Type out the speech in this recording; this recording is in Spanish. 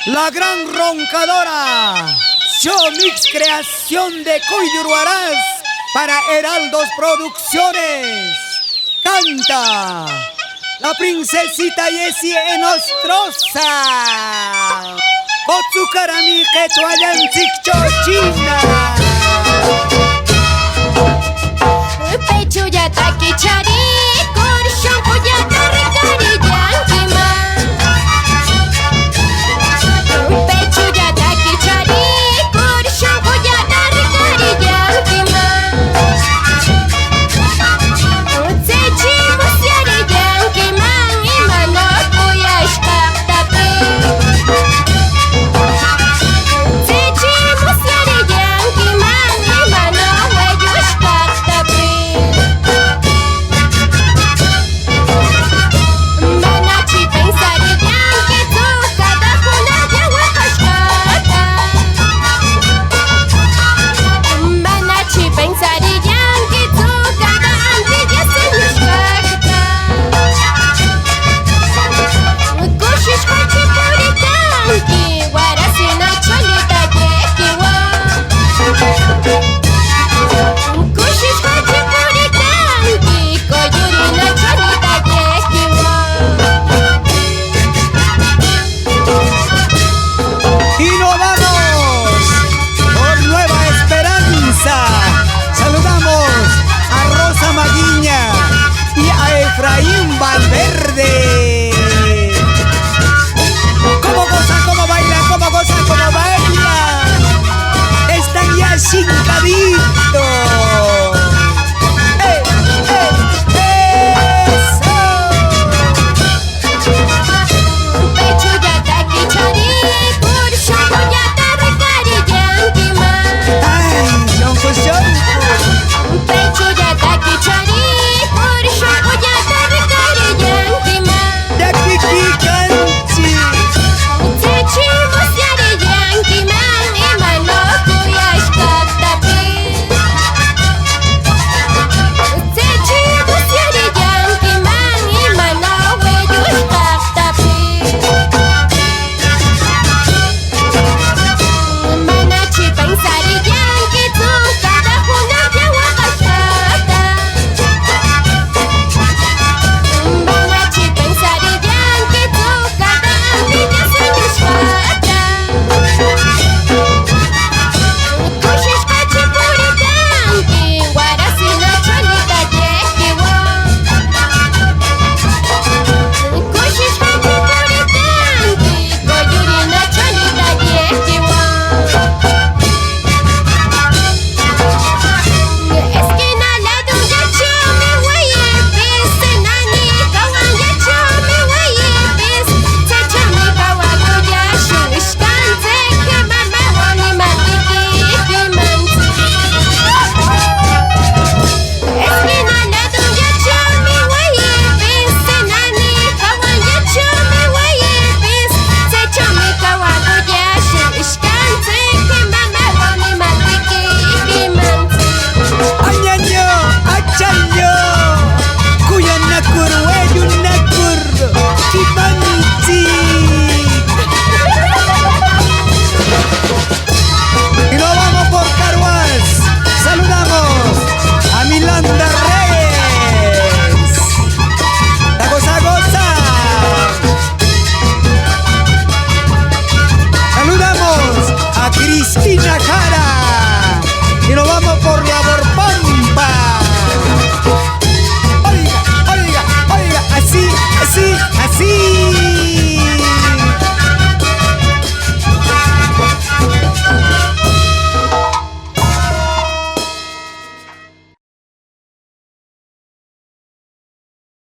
La gran roncadora. Show Mix creación de Coyuruaraz para Heraldos Producciones. Canta la princesita Jessie Enostrosa. Otsukarami Quetuayantzik Chochina. Pecho ya taquichari, corshon pollata recari yanquima. Pecho ya taquichari, corshon pollata recari yanquima. Sechi musiare yanquima, imano kuyashkaktapi. Sechi musiare yanquima, imano weyushkaktapi. Manachi pensarían que tú cada una de huacashcata. Manachi pensarían que tú cada antilla se nushkakta. Kushish hachi puritanki, warasina cholita yekiwa. Kushish hachi puritanki, koyurina cholita yekiwa. Y nos vamos por Nueva Esperanza. Saludamos a Rosa Maguiña y a Efraín Valverde. ¿Cómo gozan, cómo bailan, cómo gozan, cómo bailan? Están ya hincaditos. ¡Eh, eso! Pecho ya taquichari, corshon pollata recari yanquima. ¡Ay, Yonko Shonko! Pecho ya taquichari, corshon pollata recari yanquima. ¡Ya Canchi! Sechi musiare yanquima, imano kuyashkaktapi. Sechi musiare yanquima, imano weyushkaktapi. Manachi pensarían que tú cada una de huacashcata. Manachi pensarían que tú cada antilla se nushkata. Kushish hachi puritanki, warasina cholita yekiwa. Kushish hachi puritanki, koyurina cholita yekiwa. Esquina lado ya chumi wayepis, senani kawan ya chumi wayepis, sechami kawakuya shushkante que mama wani matiki kimanti. Esquina lado ya chumi wayepis, senani kawan ya chumi wayepis, sechami kawakuya shushkante que mama wani matiki kimanti. Añaño, achanyo, kuyanakur, weyunakur, kimanchi. Y nos vamos por Caruas. Saludamos a Milanda Reyes. La cosa goza. Saludamos a Cristina Jara. Y nos vamos por la